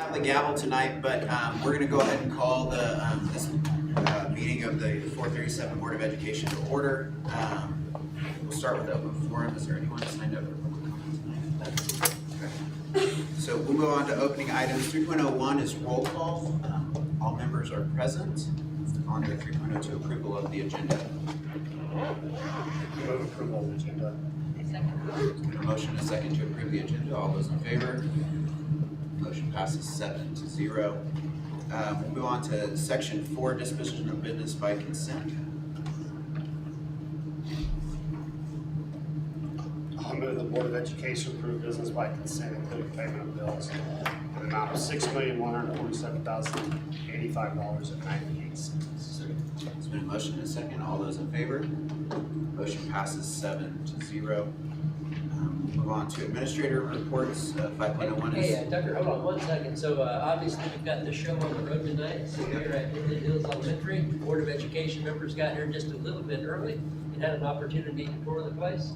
Have the gavel tonight, but we're going to go ahead and call the this meeting of the 437 Board of Education to order. We'll start with the open forum. Is there anyone signed up for public comment tonight? Okay. So we'll go on to opening items. 3.01 is roll call. All members are present. On to 3.02, approval of the agenda. Move approval of the agenda. Second. A motion and a second to approve the agenda. All those in favor? Motion passes 7-0. We'll move on to section 4, disposition of business by consent. I'll move the Board of Education approve business by consent, including payment of bills in the amount of $6,147,085.98. There's been a motion and a second. All those in favor? Motion passes 7-0. Move on to administrator reports. 5.01 is. Hey, Tucker, hold on 1 second. So obviously we've got the show on the road tonight. So here at Indian Hills Elementary, Board of Education members got here just a little bit early and had an opportunity to tour the place.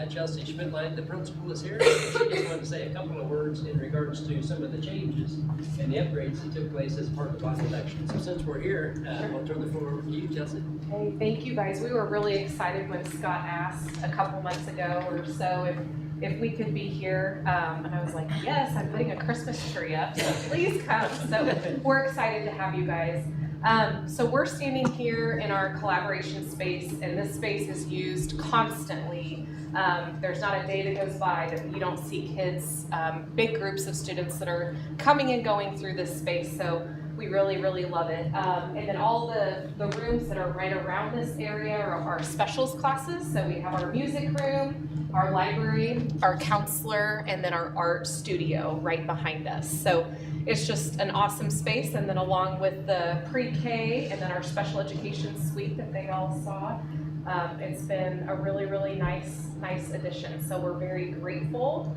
Chelsea Schmidtline, the principal, is here. She just wanted to say a couple of words in regards to some of the changes and the upgrades that took place as part of the bond election. So since we're here, I'll turn the floor over to you, Chelsea. Hey, thank you guys. We were really excited when Scott asked a couple months ago or so if we could be here. And I was like, yes, I'm putting a Christmas tree up, so please come. So we're excited to have you guys. So we're standing here in our collaboration space, and this space is used constantly. There's not a day that goes by that you don't see kids, big groups of students that are coming and going through this space. So we really, really love it. And then all the rooms that are right around this area are our specials classes. So we have our music room, our library, our counselor, and then our art studio right behind us. So it's just an awesome space. And then along with the pre-K and then our special education suite that they all saw, it's been a really, really nice addition. So we're very grateful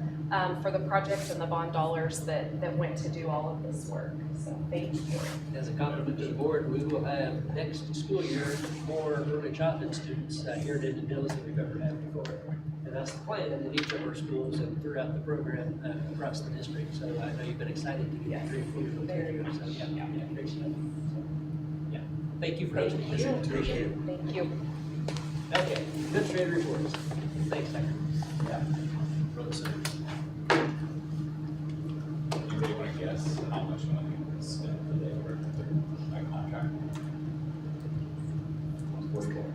for the projects and the bond dollars that went to do all of this work. So thank you. As a compliment to the board, we will have next school year more early childhood students here at Indian Hills than we've ever had before. And that's the plan in each of our schools and throughout the program across the district. So I know you've been excited to get very full material. So yeah, great stuff. So, yeah, thank you for hosting this. Appreciate it. Thank you. Okay, administrative reports. Thanks, Tucker. Yeah. Anybody want to guess how much money was spent for the by contract? 44.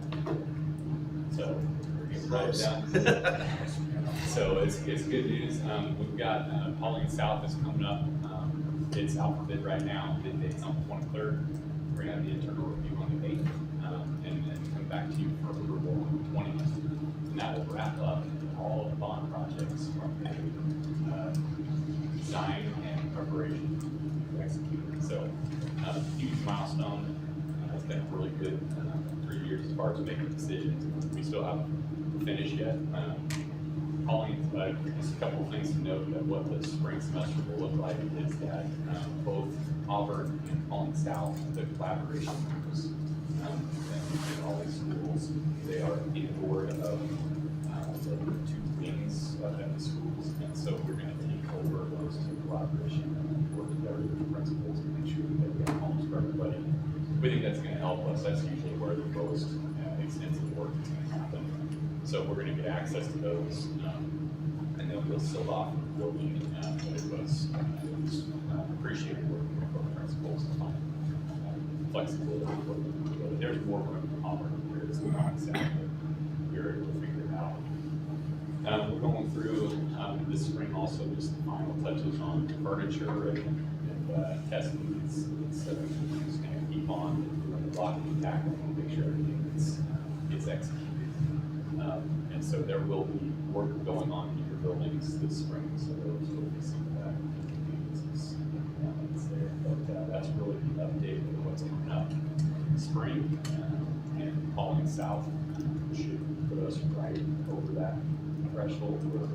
So we're getting close. So it's good news. We've got Pauline South is coming up. It's out for bid right now. Bid date's on the 23rd. We're gonna have the internal review on the 8th, and then come back to you for approval on the 20th. And that will wrap up all of the bond projects from design and preparation to execute. So huge milestone. It's been a really good 3 years as far as making decisions. We still haven't finished yet. Pauline, just a couple of things to note that what the spring semester will look like is that both Auburn and Pauline South, the collaboration groups, and all these schools, they are in board of the 2 wings of the schools, and so we're going to take over those 2 collaboration and work together with the principals to make sure that we have homes for everybody. We think that's going to help us. That's usually where the most extensive work is going to happen. So we're going to get access to those, and then we'll seal off the building. But it was appreciated working with both principals to find flexibility. There's more room for Auburn than there is in South, but we were able to figure it out. We're going through this spring also just the final touches on furniture and testing. It's just going to keep on doing the blocking and tackling and make sure everything gets executed. And so there will be work going on in your buildings this spring, so there will be some of that that's there. But that's really the update of what's coming up in spring, and Pauline South should put us right over that threshold where we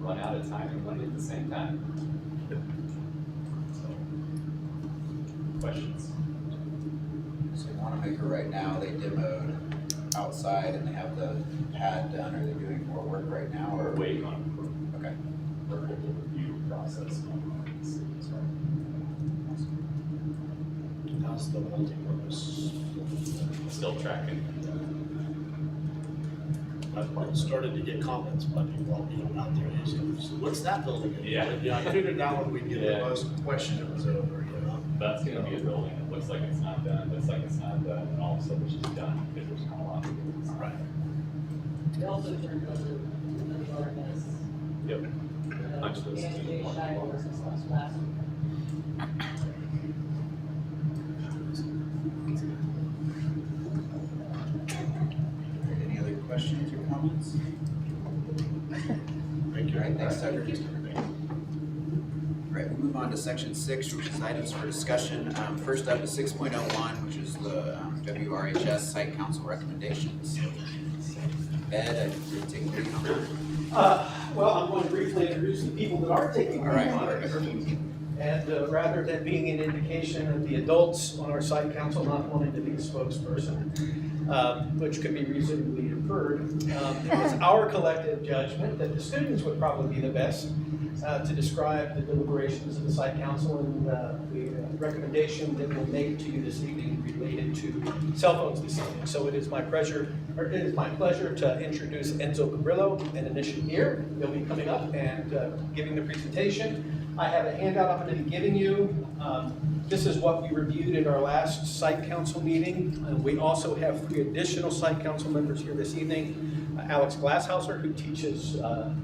run out of time and money at the same time. So, questions? So Wanamaker right now, they demoed outside and they have the pad done. Are they doing more work right now? We're Or waiting on approval. Okay. For the review process. city, so. How's the multi-purpose? Still tracking. I started to get comments by people all being out there using it. So what's that building? Yeah. I figured that one we'd get Yeah. the most question it was over, you know? That's gonna be a building that looks like it's not done, looks like it's not done, and all of a sudden it's just done, because there's not a lot to do. Right. We also turned over the ordinance. Yep. Punch those And two Jay one Shire blocks. was last week. Any other questions or comments? Thank All right, thanks, Tucker. All right, we'll move on to section 6, which is items for discussion. First up is 6.01, which is the WRHS Site Council recommendations. Ed, I think you're taking the lead on that. Well, I'm going to briefly introduce the people that are taking All right, part on it. And rather than being an indication of the adults on our site council not wanting to be a spokesperson, which could be reasonably inferred, it was our collective judgment that the students would probably be the best to describe the deliberations of the site council and the recommendation that we'll make to you this evening related to cell phones this evening. So it is my pleasure to introduce Enzo Cabrillo and Anisha here. They'll be coming up and giving the presentation. I have a handout I'm going to be giving you. This is what we reviewed in our last site council meeting. We also have 3 additional site council members here this evening. Alex Glasshauser, who teaches the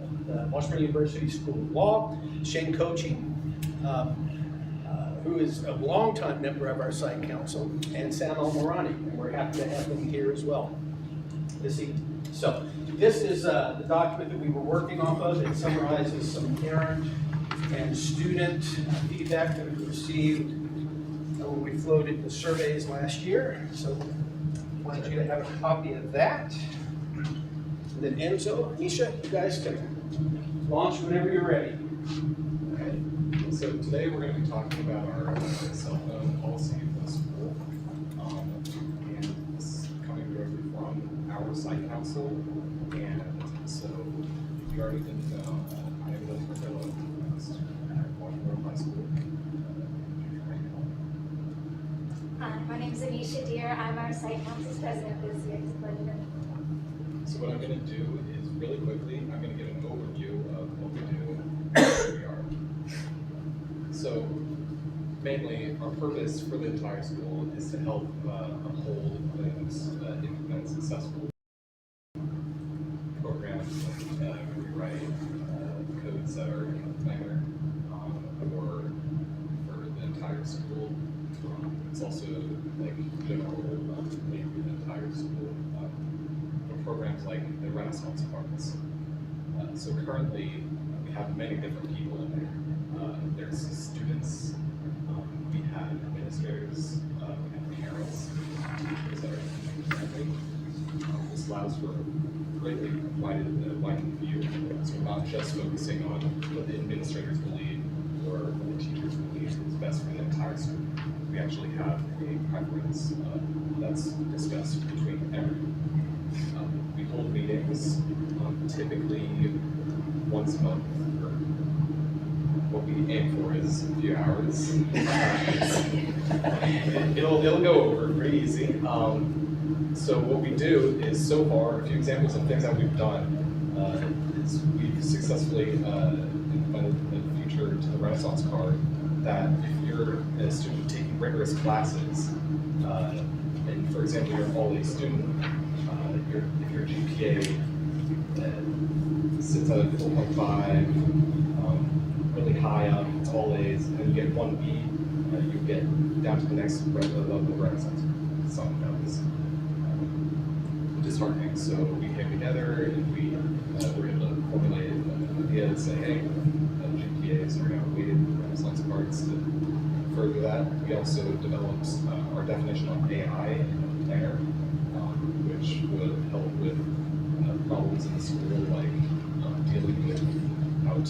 Washburn University School of Law, Shane Kochi, who is a longtime member of our site council, and Sam Almorani, and we're happy to have them here as well this evening. So this is the document that we were working off of. It summarizes some parent and student feedback that we received when we floated the surveys last year. So I wanted you to have a copy of that. And then Enzo, Anisha, you guys can launch whenever you're ready. So today we're going to be talking about our cell phone policy for the school. And this is coming directly from our site council. And so if you already didn't know, I am the Cabrillo at Auburn-Washburn High School. My name is Anisha Deer. I'm our site council's president this year. It's a pleasure. So what I'm going to do is really quickly, I'm going to give an overview of what we do and where we are. So mainly our purpose for the entire school is to help uphold and implement successful programs like rewrite codes that are in the planner or for the entire school. It's also like general maybe the entire school for programs like the Renaissance Parks. So currently we have many different people in there. There's students, we have administrators, we have parents, teachers that are in the family. This allows for greatly widened view. So we're not just focusing on what the administrators believe or what the teachers believe is best for the entire school. We actually have a preference that's discussed between everyone. We hold meetings typically once a month. What we aim for is a few hours. It'll go over pretty easy. So what we do is, so far, a few examples of things that we've done is we've successfully implemented the feature to the Renaissance card that if you're a student taking rigorous classes, and for example, you're an all-A student, if your GPA sits at a 4.5, really high up, it's all A's, and you get 1B, you get down to the next level of Renaissance. Some knows. Disheartening. So we came together and we were able to formulate an idea to say, hey, GPAs are now weighted Renaissance cards to further that. We also developed our definition of AI in the planner, which would help with problems in the school, like dealing with how to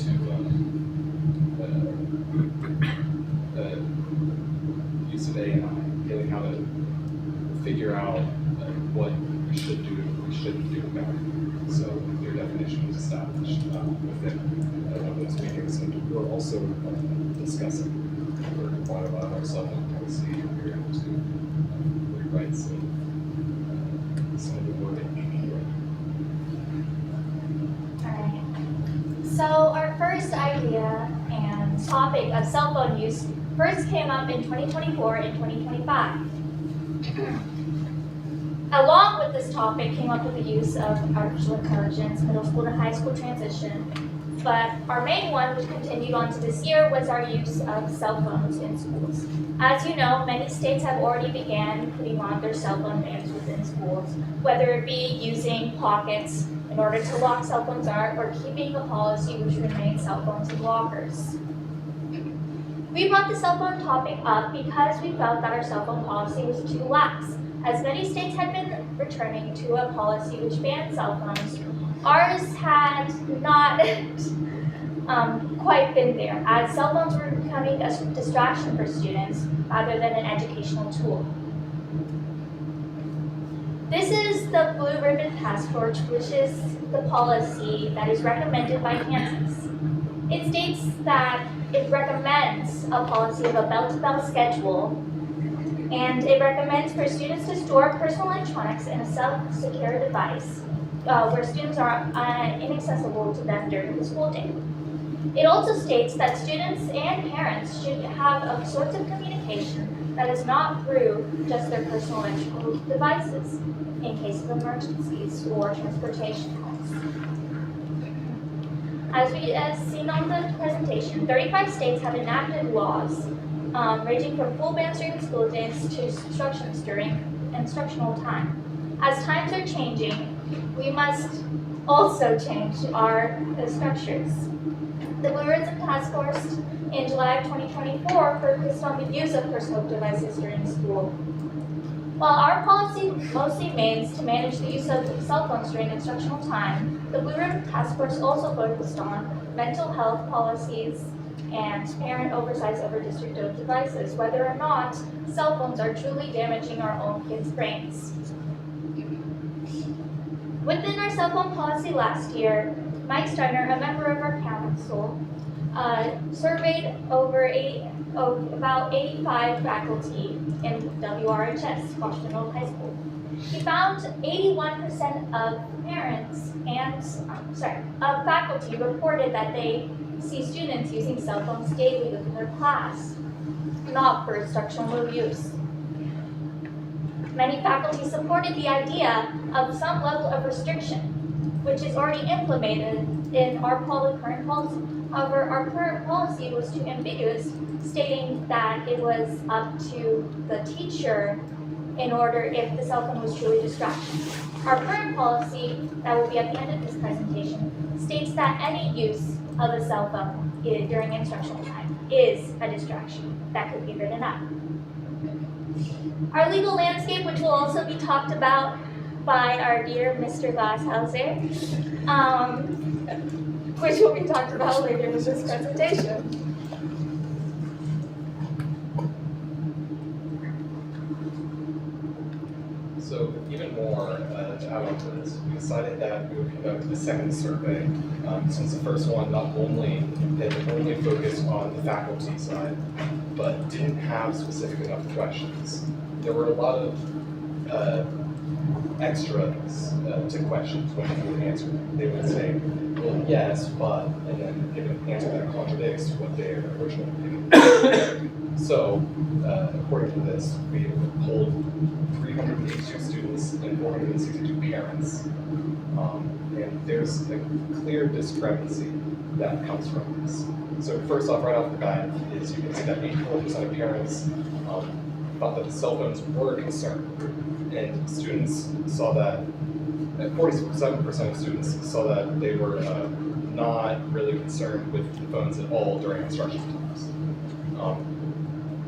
use of AI, getting how to figure out what we should do better. So their definition was established within one of those meetings, and we're also discussing for quite a while our cell phone policy. We're able to rewrite some of the wording. Alright. So our first idea and topic of cell phone use first came up in 2024 and 2025. Along with this topic came up with the use of artificial intelligence, middle school to high school transition. But our main one, which continued on to this year, was our use of cell phones in schools. As you know, many states have already began putting on their cell phone bans within schools, whether it be using pockets in order to lock cell phones out, or keeping a policy which remains cell phones in lockers. We brought the cell phone topic up because we felt that our cell phone policy was too lax. As many states had been returning to a policy which banned cell phones, ours had not quite been there, as cell phones were becoming a distraction for students rather than an educational tool. This is the Blue Ribbon Task Force, which is the policy that is recommended by Kansas. It states that it recommends a policy of a bell-to-bell schedule, and it recommends for students to store personal electronics in a self-secure device where students are inaccessible to them during the school day. It also states that students and parents should have a source of communication that is not through just their personal electrical devices in case of emergencies or transportation costs. As seen on the presentation, 35 states have enacted laws ranging from full bans during school days to instructions during instructional time. As times are changing, we must also change our structures. The Blue Ribbon Task Force in July of 2024 focused on the use of personal devices during school. While our policy mostly aims to manage the use of cell phones during instructional time, the Blue Ribbon Task Force also focused on mental health policies and parent oversight over district-owned devices, whether or not cell phones are truly damaging our own kids' brains. Within our cell phone policy last year, Mike Steiner, a member of our council, surveyed about 85 faculty in WRHS, Washburn Old High School. He found 81% of parents and of faculty reported that they see students using cell phones daily within their class, not for instructional use. Many faculty supported the idea of some level of restriction, which is already implemented in our current policy. However, our current policy was too ambiguous, stating that it was up to the teacher in order if the cell phone was truly a distraction. Our current policy, that will be at the end of this presentation, states that any use of a cell phone during instructional time is a distraction that could be written up. Our legal landscape, which will also be talked about by our dear Mr. Glasshauser, which will be talked about later in this presentation. So even more to add on to this, we decided that we would conduct a second survey, since the first one not only had only focused on the faculty side, but didn't have specific enough questions. There were a lot of extras to questions when you would answer them. They would say, well, yes, but, and then give an answer that contradicts what their original opinion was. So, according to this, we polled 382 students and 462 parents. And there's a clear discrepancy that comes from this. So first off, right off the bat, is you can see that 84% of parents thought that the cell phones were a concern. And students saw that, 47% of students saw that they were not really concerned with the phones at all during instruction times.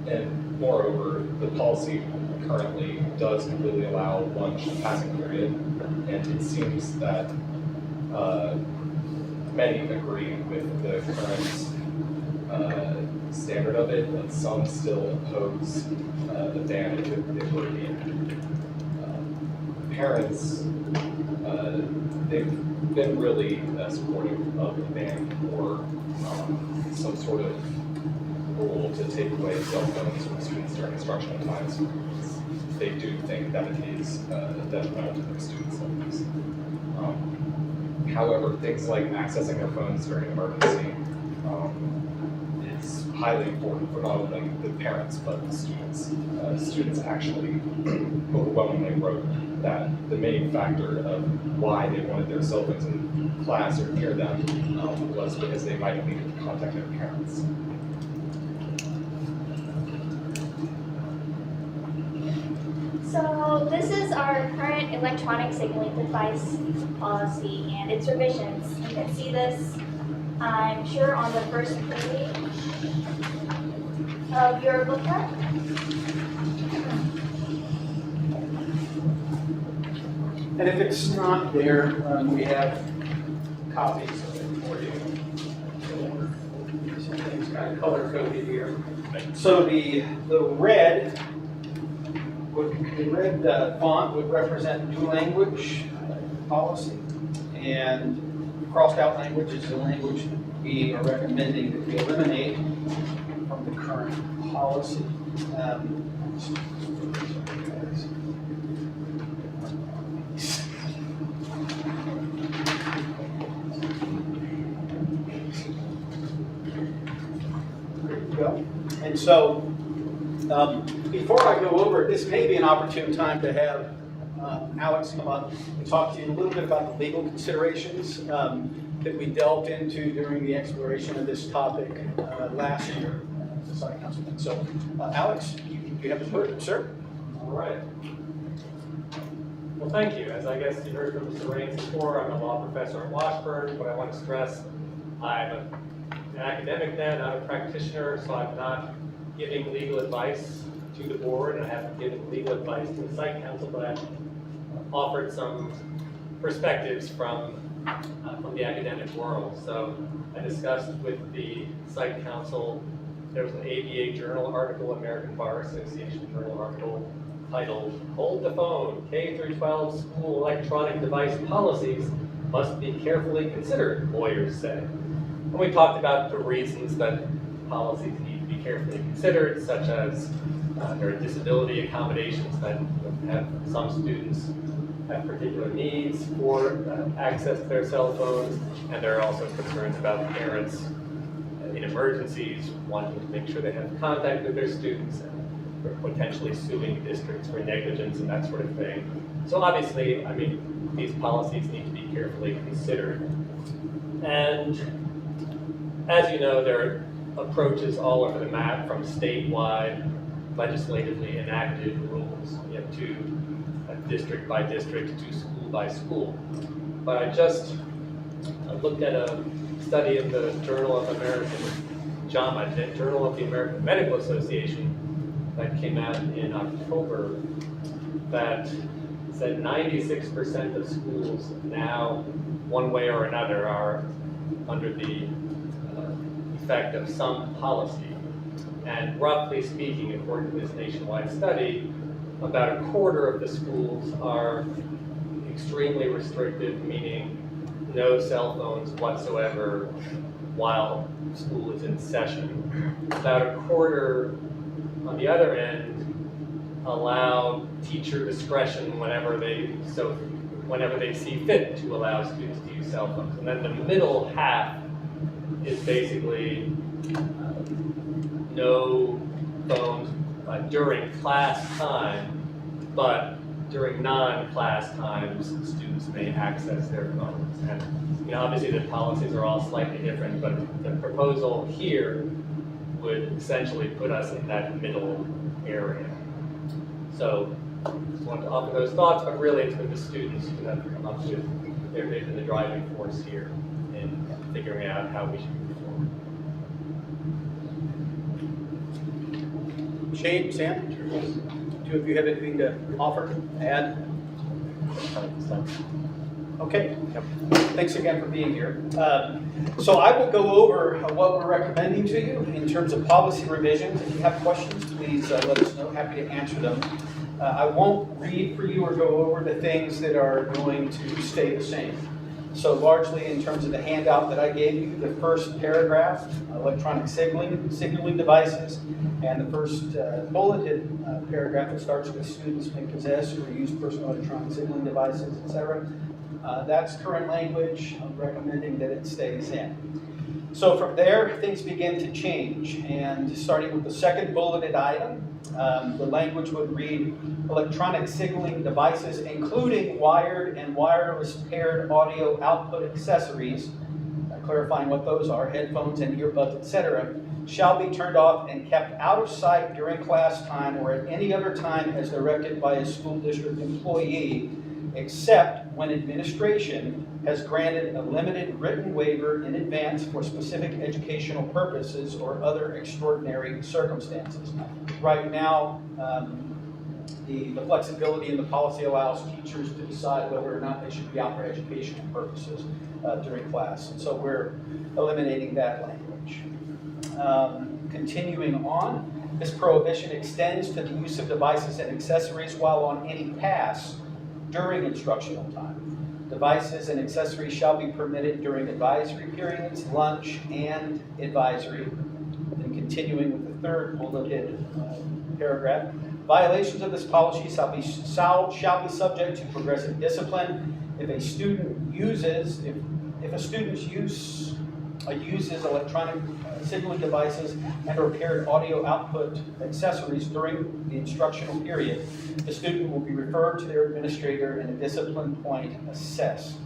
And moreover, the policy currently does completely allow lunch and passing period, and it seems that many agree with the current standard of it, but some still oppose the ban if it were to be. parents, they've been really supportive of the ban for some sort of rule to take away cell phones from students during instructional times. They do think that it is detrimental to their students' lives. However, things like accessing their phones during an emergency is highly important for not only the parents but the students. Students actually overwhelmingly wrote that the main factor of why they wanted their cell phones in class or near them was because they might need to contact their parents. So this is our current electronic signaling device policy and its revisions. You can see this, I'm sure, on the first page of your booklet. And if it's not there, we have copies of it for you. Something's kind of color coded here. So the red font would represent new language policy, and crossed out language is the language we are recommending that we eliminate from the current policy. And so, before I go over it, this may be an opportune time to have Alex come up and talk to you a little bit about the legal considerations that we delved into during the exploration of this topic last year at the Site Council. So, Alex, you have the floor, sir. All right. Well, thank you. As I guess you heard from Mr. Raines before, I'm a law professor at Washburn, but I want to stress I'm an academic now, not a practitioner, so I'm not giving legal advice to the board, and I haven't given legal advice to the Site Council, but I've offered some perspectives from the academic world. So I discussed with the Site Council, there was an ABA Journal article, American Bar Association Journal article, titled, "Hold the Phone, K-12 School Electronic Device Policies Must Be Carefully Considered," lawyers say. And we talked about the reasons that policies need to be carefully considered, such as there are disability accommodations that have some students have particular needs for access to their cell phones, and there are also concerns about parents in emergencies wanting to make sure they have contact with their students and for potentially suing districts for negligence and that sort of thing. So obviously, I mean, these policies need to be carefully considered. And as you know, there are approaches all over the map, from statewide, legislatively enacted rules, to district by district, to school by school. But I just looked at a study in the Journal of the American Medical Association that came out in October that said 96% of schools now, one way or another, are under the effect of some policy. And roughly speaking, according to this nationwide study, about a quarter of the schools are extremely restrictive, meaning no cell phones whatsoever while school is in session. About a quarter, on the other end, allow teacher discretion whenever they see fit to allow students to use cell phones. And then the middle half is basically no phones during class time, but during non-class times, students may access their phones. And obviously the policies are all slightly different, but the proposal here would essentially put us in that middle area. So I just wanted to offer those thoughts, but really it's with the students who have come up with, they've been the driving force here in figuring out how we should move forward. Shane, Sam, two of you have anything to offer, add? Okay, thanks again for being here. So I will go over what we're recommending to you in terms of policy revisions. If you have questions, please let us know. Happy to answer them. I won't read for you or go over the things that are going to stay the same. So largely in terms of the handout that I gave you, the first paragraph, electronic signaling devices, and the first bulleted paragraph that starts with students may possess or use personal electronic signaling devices, etc. That's current language. I'm recommending that it stays in. So from there, things begin to change, and starting with the second bulleted item, the language would read electronic signaling devices, including wired and wireless paired audio output accessories, clarifying what those are, headphones and earbuds, etc., shall be turned off and kept out of sight during class time or at any other time as directed by a school district employee, except when administration has granted a limited written waiver in advance for specific educational purposes or other extraordinary circumstances. Right now, the flexibility in the policy allows teachers to decide whether or not they should be out for educational purposes during class. And so we're eliminating that language. Continuing on, this prohibition extends to the use of devices and accessories while on any pass during instructional time. Devices and accessories shall be permitted during advisory periods, lunch, and advisory. And continuing with the third bulleted paragraph, violations of this policy shall be subject to progressive discipline. If a student uses electronic signaling devices and or paired audio output accessories during the instructional period, the student will be referred to their administrator and a discipline point assessed.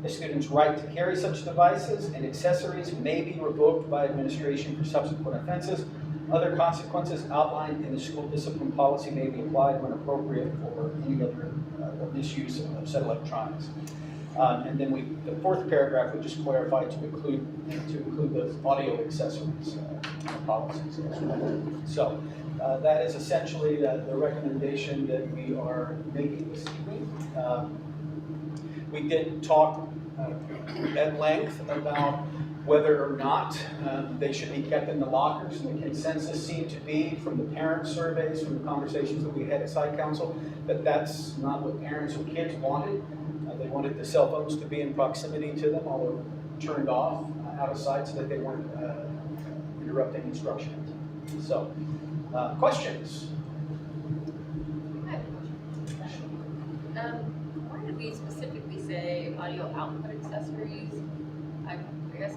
The student's right to carry such devices and accessories may be revoked by administration for subsequent offenses. Other consequences outlined in the school discipline policy may be applied when appropriate for any other misuse of said electronics. And then the fourth paragraph we just clarified to include the audio accessories policies as well. So that is essentially the recommendation that we are making this evening. We did talk at length about whether or not they should be kept in the lockers, and the consensus seemed to be from the parent surveys, from the conversations that we had at site council, that that's not what parents or kids wanted. They wanted the cell phones to be in proximity to them, although turned off out of sight so that they weren't interrupting instruction. So, questions? I have a question. Why did we specifically say audio output accessories? I guess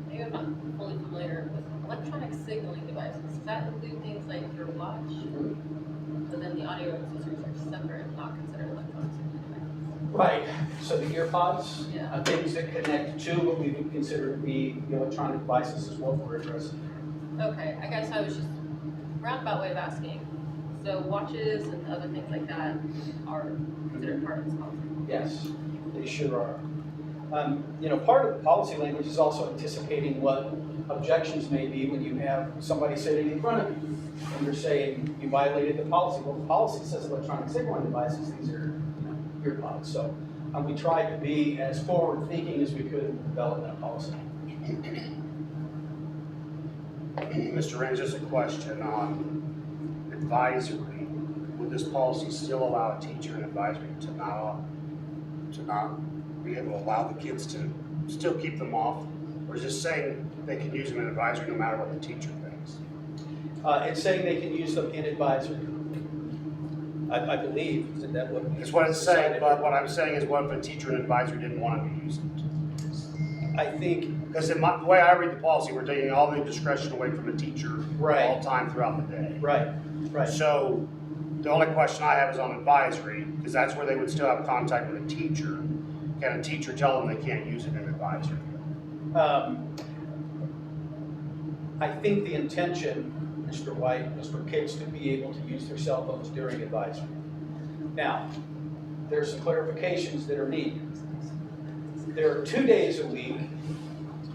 maybe I'm not fully familiar with electronic signaling devices. Does that include things like your watch? But then the audio accessories are separate, not considered electronic signaling devices. Right. So the ear pods, Yeah. things that connect to what we would consider to be the electronic devices is what we're addressing. Okay, I guess I was just roundabout way of asking. So watches and other things like that are considered part of this policy? Yes, they sure are. Part of the policy language is also anticipating what objections may be when you have somebody sitting in front of you and you're saying you violated the policy. Well, the policy says electronic signaling devices, these are ear pods. So we tried to be as forward thinking as we could in developing that policy. Mr. Raines, just a question on advisory. Would this policy still allow a teacher in advisory to not be able to allow the kids to still keep them off? Or is it saying they can use them in advisory no matter what the teacher thinks? It's saying they can use them in advisory. I believe, isn't that what? It's what it's saying, but what I'm saying is what if a teacher in advisory didn't want to use it? I think, Because the way I read the policy, we're taking all the discretion away from the teacher Right. all the time throughout the day. right. So the only question I have is on advisory, because that's where they would still have contact with a teacher. Can a teacher tell them they can't use it in advisory? I think the intention, Mr. White, was for kids to be able to use their cell phones during advisory. Now, there's some clarifications that are needed. There are 2 days a week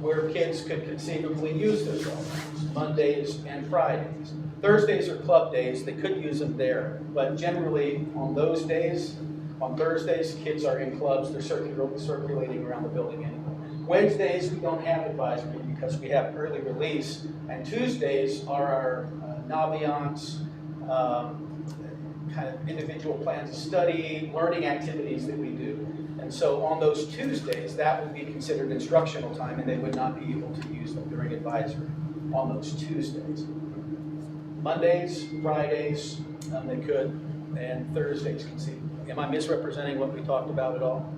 where kids could conceivably use their cell phones, Mondays and Fridays. Thursdays are club days, they could use them there, but generally on those days, on Thursdays, kids are in clubs, they're circulating around the building anyway. Wednesdays, we don't have advisory because we have early release, and Tuesdays are our Naviance kind of individual plans of study, learning activities that we do. And so on those Tuesdays, that would be considered instructional time, and they would not be able to use them during advisory on those Tuesdays. Mondays, Fridays, they could, and Thursdays conceivably. Am I misrepresenting what we talked about at all?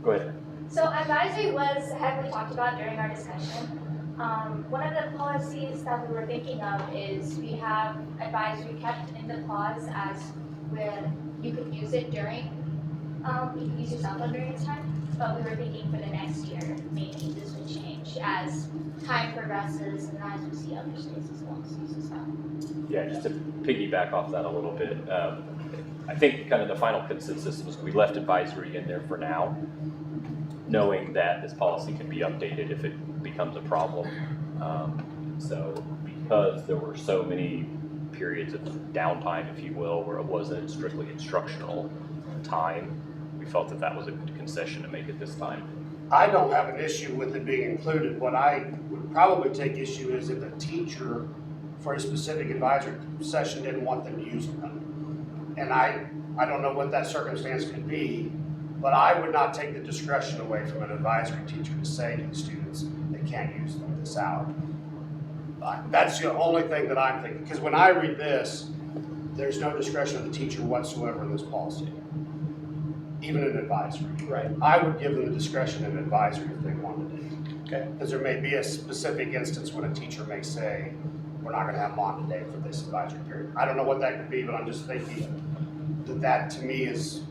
Go ahead. So advisory was heavily talked about during our discussion. One of the policies that we were thinking of is we have advisory kept in the clause as where you could use it during, you could use your cell phone during this time, but we were thinking for the next year, maybe this would change as time progresses and as we see other states as well as use cell. Yeah, just to piggyback off that a little bit, I think kind of the final consensus was we left advisory in there for now, knowing that this policy can be updated if it becomes a problem. So because there were so many periods of downtime, if you will, where it wasn't strictly instructional time, we felt that that was a good concession to make it this time. I don't have an issue with it being included. What I would probably take issue is if a teacher for a specific advisory session didn't want them using them. And I don't know what that circumstance could be, but I would not take the discretion away from an advisory teacher to say to the students, they can't use them this hour. That's the only thing that I'm thinking, because when I read this, there's no discretion of the teacher whatsoever in this policy, even in advisory. Right. I would give them the discretion in advisory if they wanted it. Okay. Because there may be a specific instance when a teacher may say, we're not gonna have them on today for this advisory period. I don't know what that could be, but I'm just thinking that to me it's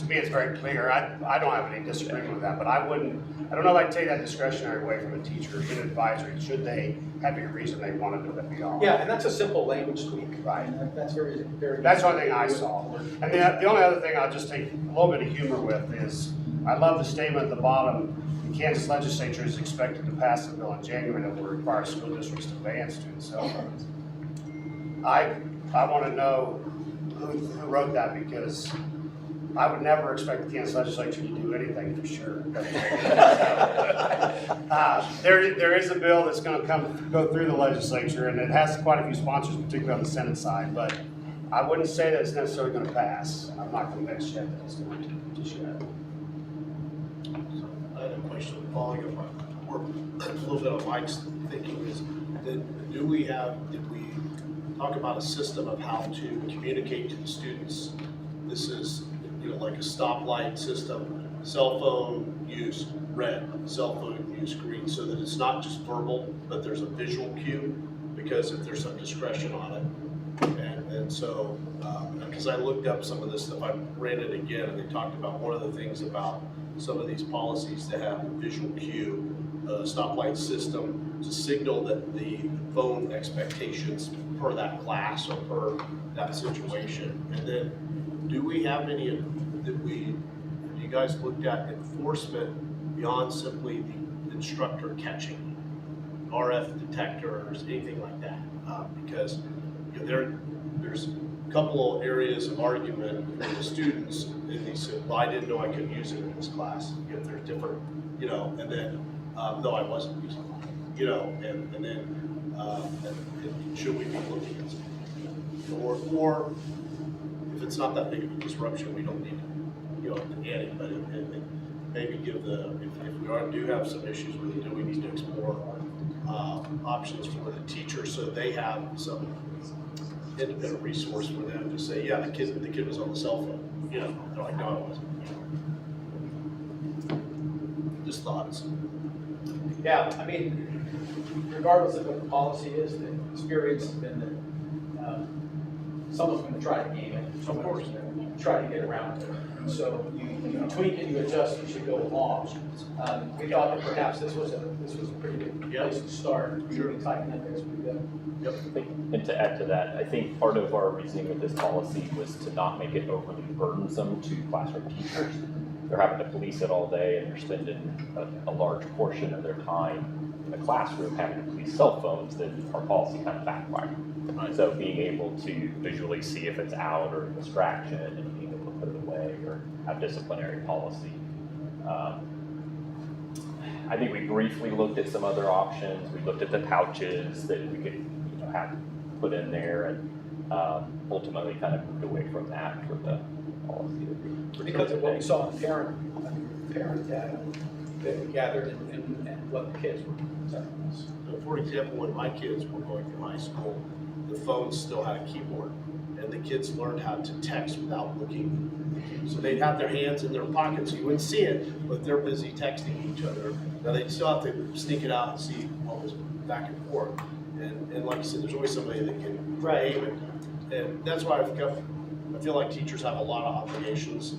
very clear. I don't have any disagreement with that, but I don't know if I'd take that discretionary away from a teacher in advisory, should they have a reason they wanted to be on. Yeah, and that's a simple language tweak. Right. And that's very, very. That's the only thing I saw. And the only other thing I'll just take a little bit of humor with is, I love the statement at the bottom, the Kansas legislature is expected to pass a bill in January that will require school districts to ban student cell phones. I want to know who wrote that, because I would never expect the Kansas legislature to do anything for sure. There is a bill that's going to go through the legislature, and it has quite a few sponsors, particularly on the Senate side, but I wouldn't say that it's necessarily going to pass. I'm not convinced yet that it's going to just yet. I had a question following up on, or a little bit of Mike's thinking is, did we talk about a system of how to communicate to the students? This is, like a stoplight system, cell phone use red, cell phone use green, so that it's not just verbal, but there's a visual cue, because if there's some discretion on it. And so, because I looked up some of this stuff, I ran it again, and they talked about one of the things about some of these policies to have a visual cue, stoplight system to signal that the phone expectations per that class or per that situation. And then, do we have any have you guys looked at enforcement beyond simply the instructor catching, RF detectors, anything like that? Because there's a couple of areas of argument for the students, and they said, well, I didn't know I could use it in this class. If there's different, and then, no, I wasn't using it, and then, and should we be looking at something? Or if it's not that big of a disruption, we don't need to, add it, but maybe give if we do have some issues with it, do we need to explore options for the teacher so they have some independent resource for them to say, yeah, the kid was on the cell phone. They're like, no, I wasn't. Just thoughts. Yeah, I mean, regardless of what the policy is, the experience has been that someone's going to try to game it. Of course, try to get around it. And so you tweak it, you adjust as you go along. We thought that perhaps this was a pretty good place to start. Sure. We tighten up as we go. Yep. And to add to that, I think part of our reasoning with this policy was to not make it overly burdensome to classroom teachers. They're having to police it all day, and they're spending a large portion of their time in the classroom having to police cell phones. Then our policy kind of backfired. Right. So being able to visually see if it's out or a distraction and being able to put it away or have disciplinary policy. I think we briefly looked at some other options. We looked at the pouches that we could have put in there, and ultimately kind of moved away from that for the policy. Because of what we saw in parent data that we gathered and what the kids were telling us. For example, when my kids were going through high school, the phones still had a keyboard, and the kids learned how to text without looking. So they'd have their hands in their pockets, you wouldn't see it, but they're busy texting each other. Now they'd still have to sneak it out and see what was back and forth. And like you said, there's always somebody that can aim it. And that's why I feel like teachers have a lot of obligations,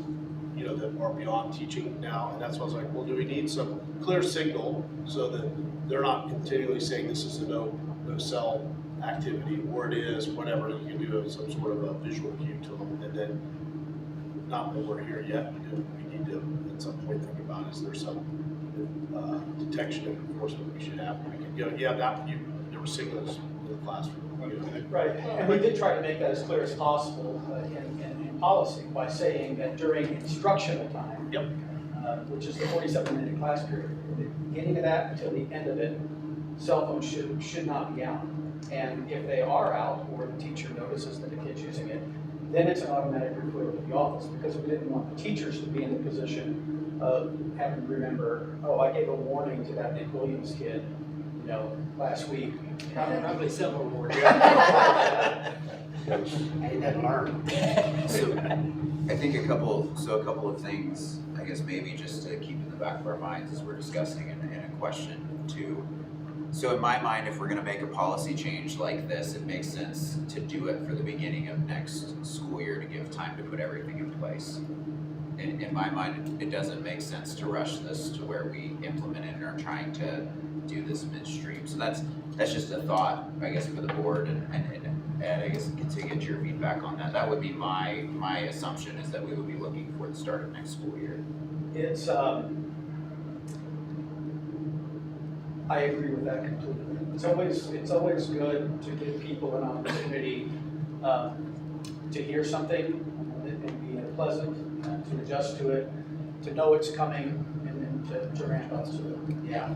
you know, that are beyond teaching now. And that's why I was like, well, do we need some clear signal so that they're not continually saying this is a no cell activity, or it is, whatever. You can do some sort of a visual cue to them. And then, not that we're here yet, we need to at some point think about, is there some detection and enforcement we should have? We can go, yeah, there were signals in the classroom. You know. Right, and we did try to make that as clear as possible in policy by saying that during instructional time, Yep. Which is the 47-minute class period, from the beginning of that until the end of it, cell phones should not be out. And if they are out, or the teacher notices that the kid's using it, then it's an automatic referral to the office, because we didn't want the teachers to be in the position of having to remember, oh, I gave a warning to that Nick Williams kid, you know, last week. Probably several more. And he didn't learn. So I think a couple of things, I guess maybe just to keep in the back of our minds as we're discussing and a question too. So in my mind, if we're gonna make a policy change like this, it makes sense to do it for the beginning of next school year to give time to put everything in place. In my mind, it doesn't make sense to rush this to where we implement it and are trying to do this midstream. So that's just a thought, I guess, for the board and I guess to get your feedback on that. That would be my assumption, is that we would be looking for the start of next school year. It's, I agree with that completely. It's always good to give people an opportunity to hear something and be pleasant, to adjust to it, to know it's coming, and then to ramp up to it. Yeah.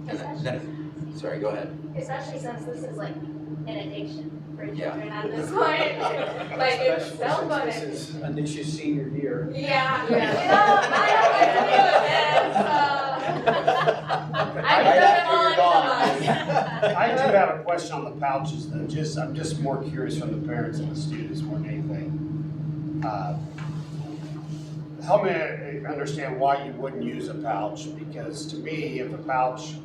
And then, sorry, go ahead. Especially since this is like an addiction for Yeah. children at this point. Like it's cell phone. This is Anisha's senior year. Yeah. You know, I don't like to deal with this, so. I Right put after it all you're in gone. the I do have a question on the pouches though. I'm just more curious from the parents and the students more than anything. Help me understand why you wouldn't use a pouch, because to me, if a pouch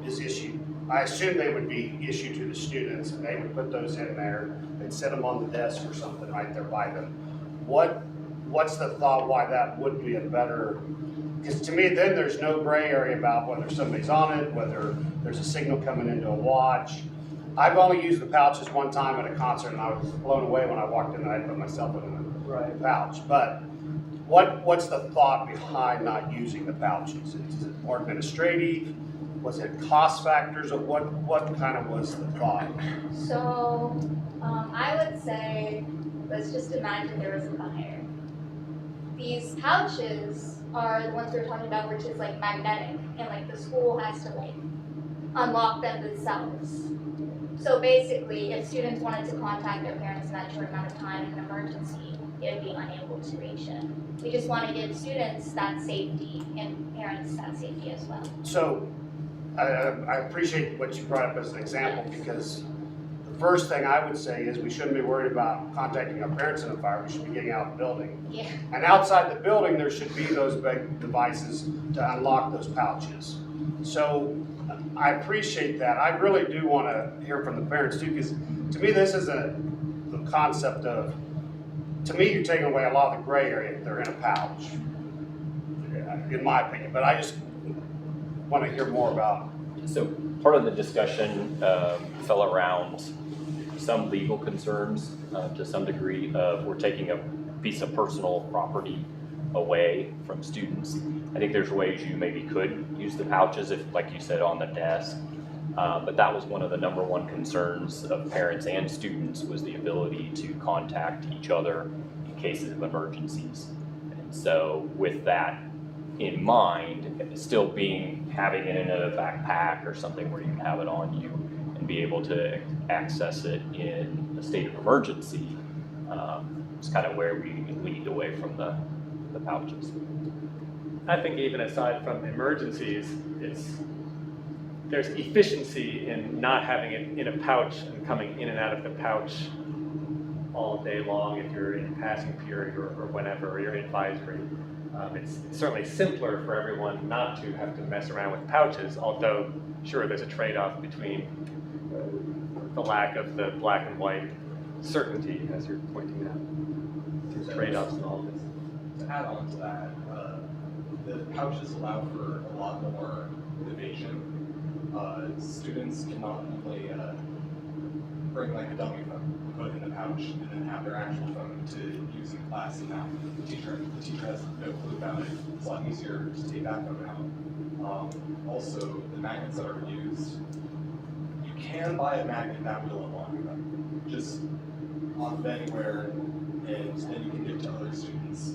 is issued, I assume they would be issued to the students and they would put those in there, they'd set them on the desk or something right there by them. What's the thought why that would be a better, because to me then there's no gray area about whether somebody's on it, whether there's a signal coming into a watch. I've only used the pouches one time at a concert and I was blown away when I walked in and I put my cell phone in the pouch. But what's the thought behind not using the pouches? Is it more administrative? Was it cost factors? Or what kind of was the thought? So, I would say, let's just imagine there was a fire. These pouches are the ones we're talking about, which is like magnetic, and like the school has to like unlock them themselves. So basically, if students wanted to contact their parents in that short amount of time in an emergency, they would be unable to reach it. We just want to give students that safety and parents that safety as well. So I appreciate what you brought up as an example, because the first thing I would say is we shouldn't be worried about contacting our parents in a fire. We should be getting out of the building. Yeah. And outside the building, there should be those big devices to unlock those pouches. So I appreciate that. I really do want to hear from the parents too, because to me, this is the concept of, to me, you're taking away a lot of the gray area if they're in a pouch, in my opinion. But I just want to hear more about. So part of the discussion fell around some legal concerns to some degree of we're taking a piece of personal property away from students. I think there's ways you maybe could use the pouches if, like you said, on the desk. But that was one of the number one concerns of parents and students, was the ability to contact each other in cases of emergencies. And so with that in mind, still having it in a backpack or something where you can have it on you and be able to access it in a state of emergency. It's kind of where we leaned away from the pouches. I think even aside from emergencies, there's efficiency in not having it in a pouch and coming in and out of the pouch all day long if you're in passing period or whenever, or you're in advisory. It's certainly simpler for everyone not to have to mess around with pouches, although sure there's a trade-off between the lack of the black and white certainty, as you're pointing out. There's trade-offs in all this. To add on to that, the pouches allow for a lot more innovation. Students can not only bring like a dummy phone, put it in a pouch, and then have their actual phone to use in class, and now the teacher has no clue about it. It's a lot easier to take that phone out. Also, the magnets that are used, you can buy a magnet that will unlock them, just off of anywhere, and then you can give it to other students.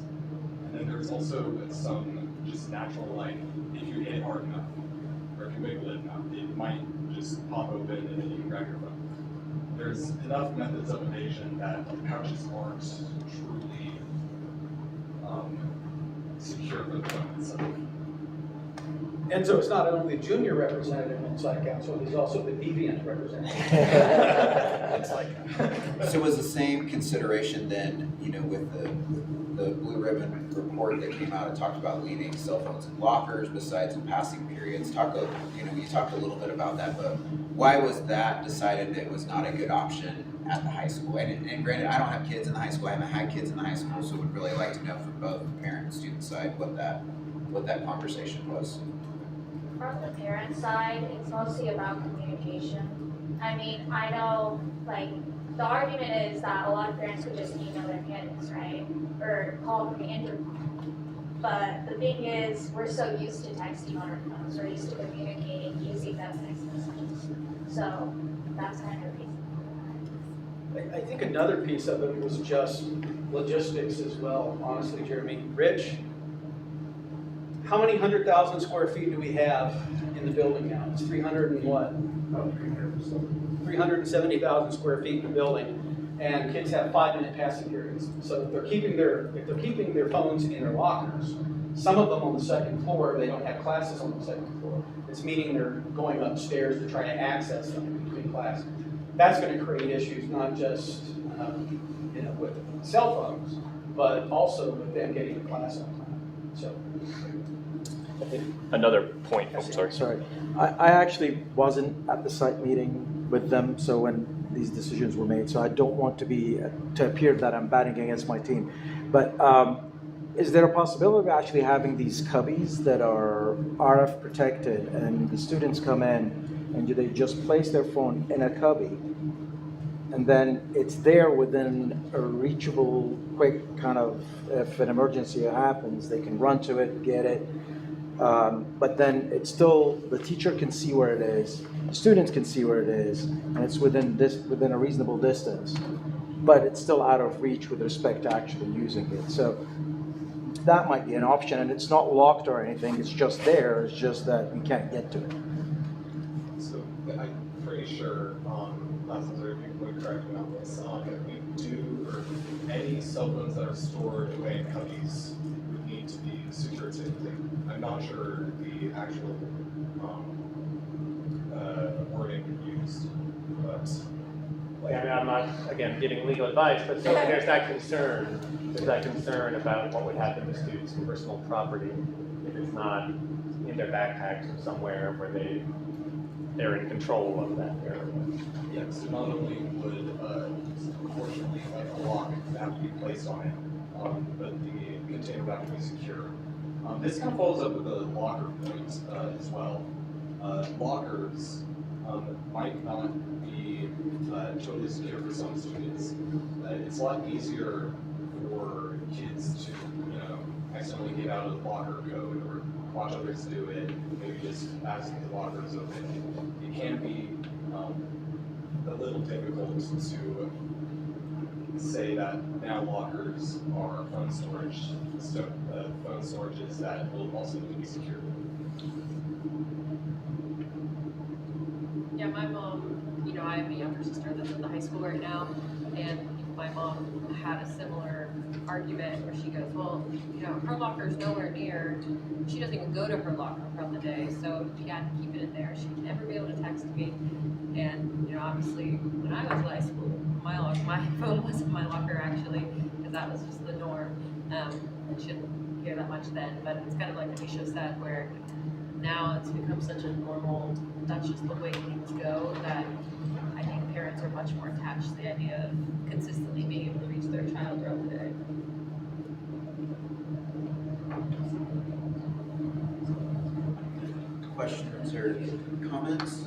And then there's also some just natural light. If you hit it hard enough, or if you wiggle it enough, it might just pop open and then you can grab your phone. There's enough methods of evasion that the pouches aren't truly secure for the phone itself. And so it's not only the junior representative on site council, there's also the deviant representative. It's like, so was the same consideration then, you know, with the Blue Ribbon report that came out, it talked about leaving cell phones in lockers besides in passing periods. You talked a little bit about that, but why was that decided that it was not a good option at the high school? And granted, I don't have kids in the high school, I haven't had kids in the high school, so would really like to know from both the parent and student side what that conversation was. From the parent side, it's mostly about communication. I mean, I know, like, the argument is that a lot of parents would just email their kids, right? Or call from the intercom. But the thing is, we're so used to texting on our phones, we're used to communicating using those text messages. So that's kind of the reason. I think another piece of it was just logistics as well, honestly, Jeremy. Rich, how many 100,000 square feet do we have in the building now? It's 300 and what? 370,000 square feet in the building, and kids have 5-minute passing periods. So if they're keeping their phones in their lockers, some of them on the second floor, they don't have classes on the second floor. It's meaning they're going upstairs to try to access them between classes. That's going to create issues, not just with cell phones, but also with them getting to class on time. So. Another point, oh, sorry. I actually wasn't at the site meeting with them, so when these decisions were made, so I don't want to appear that I'm batting against my team. But is there a possibility of actually having these cubbies that are RF protected, and the students come in and they just place their phone in a cubby, and then it's there within a reachable, quick kind of, if an emergency happens, they can run to it, get it. But then it's still, the teacher can see where it is, the students can see where it is, and it's within a reasonable distance, but it's still out of reach with respect to actually using it. So that might be an option, and it's not locked or anything, it's just there, it's just that you can't get to it. So I'm pretty sure, Leslie, if you would correct me on this, we do, or any cell phones that are stored away in cubbies would need to be secured safely. I'm not sure the actual wording used, but. I mean, I'm not, again, giving legal advice, but certainly there's that concern. There's that concern about what would happen to students' personal property if it's not in their backpacks or somewhere where they're in control of that area. Yeah, so not only would, unfortunately, like a lock have to be placed on it, but the container would have to be secure. This kind of follows up with the locker point as well. Lockers might not be totally secure for some students. It's a lot easier for kids to, accidentally get out of the locker code or watch others do it, maybe just ask if the locker is open. It can be a little difficult to say that now lockers are phone storage, so phone storages that will also need to be secured. Yeah, my mom sister that's at the high school right now, and my mom had a similar argument where she goes, well, you know, her locker's nowhere near, she doesn't even go to her locker throughout the day, so she had to keep it in there. She'd never be able to text me. And, you know, obviously, when I was in high school, my phone wasn't my locker actually, because that was just the norm. I shouldn't hear that much then, but it's kind of like Anisha said, where now it's become such a normal, that's just the way things go, that I think parents are much more attached to the idea of consistently being able to reach their child throughout the day. Questions or comments?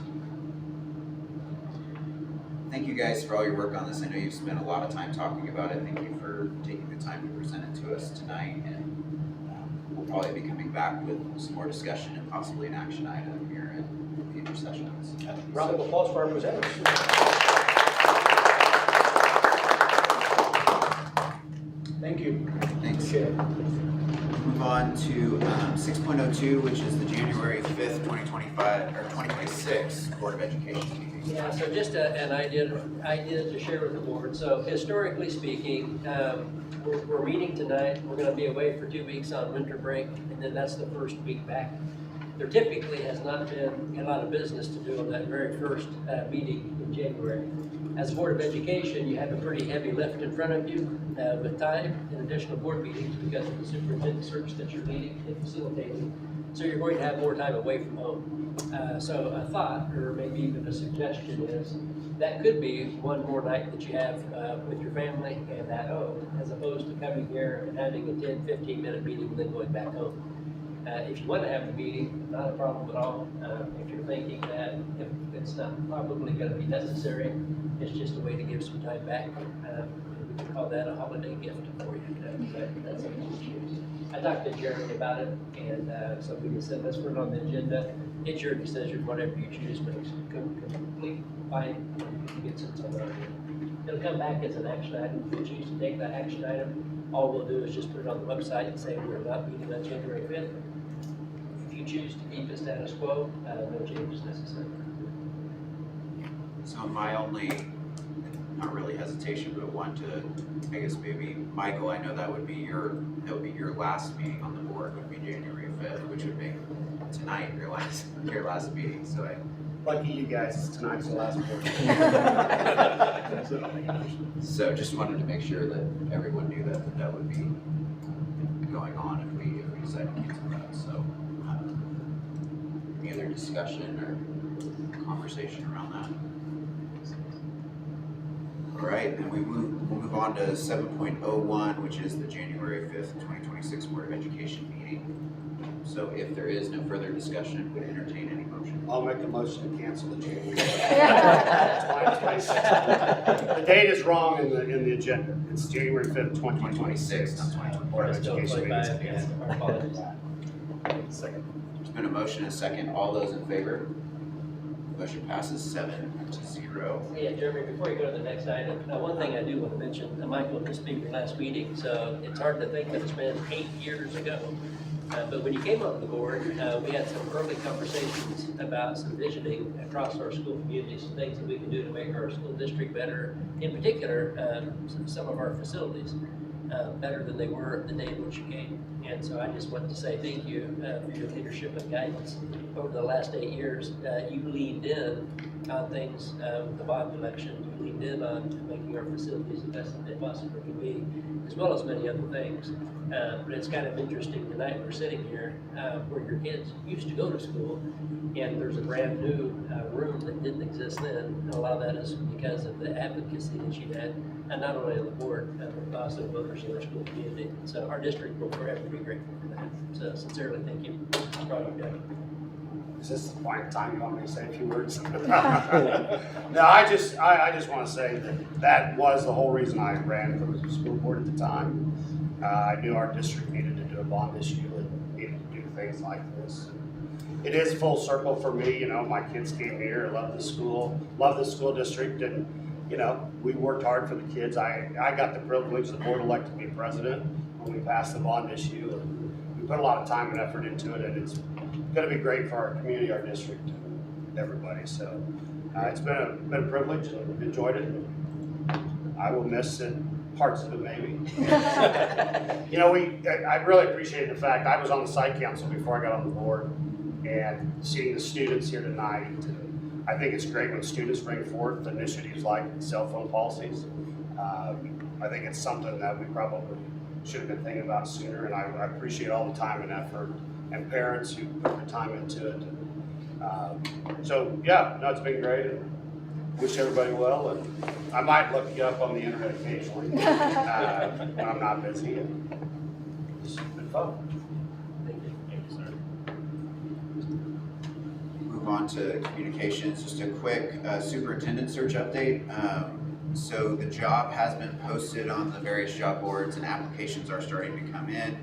Thank you guys for all your work on this. I know you've spent a lot of time talking about it. Thank you for taking the time to present it to us tonight. And we'll probably be coming back with some more discussion and possibly an action item here in future sessions. Round of applause for our presenters. Thank you. Thanks. Appreciate it. Move on to 6.02, which is the January 5th, 2025 or 2026 Board of Education meeting. Yeah, so just an idea to share with the board. So historically speaking, we're meeting tonight. We're going to be away for 2 weeks on winter break, and then that's the first week back. There typically has not been a lot of business to do on that very first meeting in January. As a Board of Education, you have a pretty heavy lift in front of you with time and additional board meetings because of the superintendent search that you're leading and facilitating. So you're going to have more time away from home. So a thought, or maybe even a suggestion, is that could be one more night that you have with your family and at home, as opposed to coming here and having a 10, 15-minute meeting and then going back home. If you want to have the meeting, not a problem at all. If you're thinking that if it's not probably going to be necessary, it's just a way to give some time back. We can call that a holiday gift for you. That's something you choose. I talked to Jeremy about it, and so we can set this one on the agenda. It's your decision, whatever you choose, but it's completely fine. You can get some on it. It'll come back as an action item. If you choose to take that action item, all we'll do is just put it on the website and say we're not meeting on January 5th. If you choose to keep it status quo, no changes necessary. So my only, not really hesitation, but one to, I guess maybe, Michael, I know that would be your last meeting on the board would be January 5th, which would make tonight your last meeting, so Lucky you guys, tonight's the last one. So just wanted to make sure that everyone knew that would be going on if we decide to cancel that, so. Any other discussion or conversation around that? All right, then we'll move on to 7.01, which is the January 5th, 2026 Board of Education meeting. So if there is no further discussion, would entertain any motion. I'll make a motion to cancel the January 2026. The date is wrong in the agenda. It's January 5th, 2026. Not 2020. Board of Still Education 25, meeting. yeah, our apologies. Second. There's been a motion and a second. All those in favor? Motion passes 7-0. Yeah, Jeremy, before you go to the next item, one thing I do want to mention, Michael, this being your last meeting, so it's hard to think that it's been 8 years ago. But when you came on the board, we had some early conversations about some visioning across our school communities, some things that we can do to make our school district better, in particular, some of our facilities better than they were the day in which you came. And so I just wanted to say thank you for your leadership and guidance over the last 8 years. You leaned in on things with the bond election. You leaned in on making our facilities the best that they possibly can be, as well as many other things. But it's kind of interesting tonight we're sitting here where your kids used to go to school, and there's a brand new room that didn't exist then. And a lot of that is because of the advocacy that you had, and not only on the board, but also voters in our school community. So our district will forever be grateful for that. So sincerely, thank you. Is this the final time you want me to say a few words? No, I just want to say that was the whole reason I ran for the school board at the time. I knew our district needed to do a bond issue and needed to do things like this. It is full circle for me. You know, my kids came here, loved the school district, and you know, we worked hard for the kids. I got the privilege, the board elected me president when we passed the bond issue, and we put a lot of time and effort into it, and it's going to be great for our community, our district, and everybody. So It's been a privilege, I've enjoyed it. I will miss it, parts of it maybe. You know, I really appreciate the fact, I was on the site council before I got on the board, and seeing the students here tonight, I think it's great when students bring forth initiatives like cell phone policies. I think it's something that we probably should have been thinking about sooner, and I appreciate all the time and effort and parents who put their time into it. So yeah, no, it's been great, and wish everybody well, and I might look you up on the internet occasionally when I'm not busy, and it's been fun. Thank you. Thank you, sir. Move on to communications, just a quick superintendent search update. So the job has been posted on the various job boards and applications are starting to come in.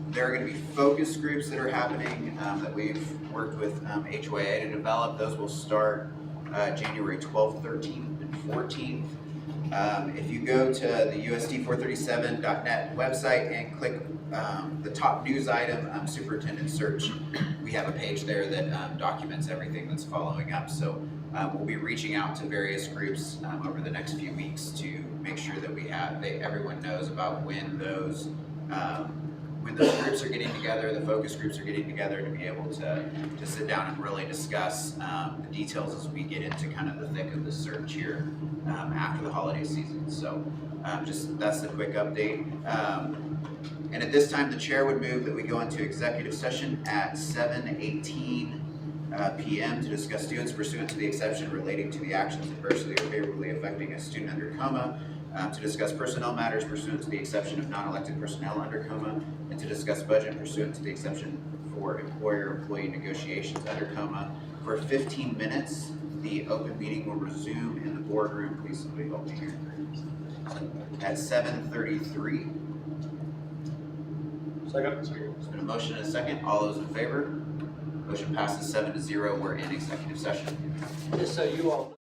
There are going to be focus groups that are happening that we've worked with HYA to develop. Those will start January 12th, 13th, and 14th. If you go to the USD437.net website and click the top news item, superintendent search, we have a page there that documents everything that's following up. So we'll be reaching out to various groups over the next few weeks to make sure that everyone knows about when those groups are getting together, the focus groups are getting together to be able to sit down and really discuss the details as we get into kind of the thick of the search here after the holiday season. So that's the quick update. And at this time, the chair would move that we go into executive session at 7:18 p.m. to discuss students pursuant to the exception relating to the actions adversely or favorably affecting a student under coma, to discuss personnel matters pursuant to the exception of non-elected personnel under coma, and to discuss budget pursuant to the exception for employer-employee negotiations under coma. For 15 minutes, the open meeting will resume in the boardroom. Please, somebody help me here. At 7:33. Second. There's been a motion and a second. All those in favor? Motion passes 7-0. We're in executive session. Just so you all know.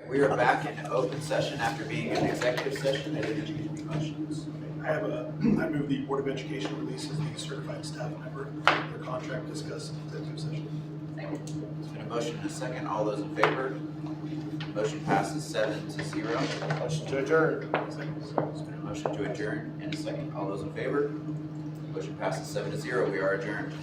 We are back in open session after being in executive session. I didn't have any questions. I move the Board of Education releases the certified staff member, their contract discussed in executive session. There's been a motion and a second. All those in favor? Motion passes 7-0. Motion to adjourn. There's been a motion to adjourn and a second. All those in favor? Motion passes 7-0. We are adjourned.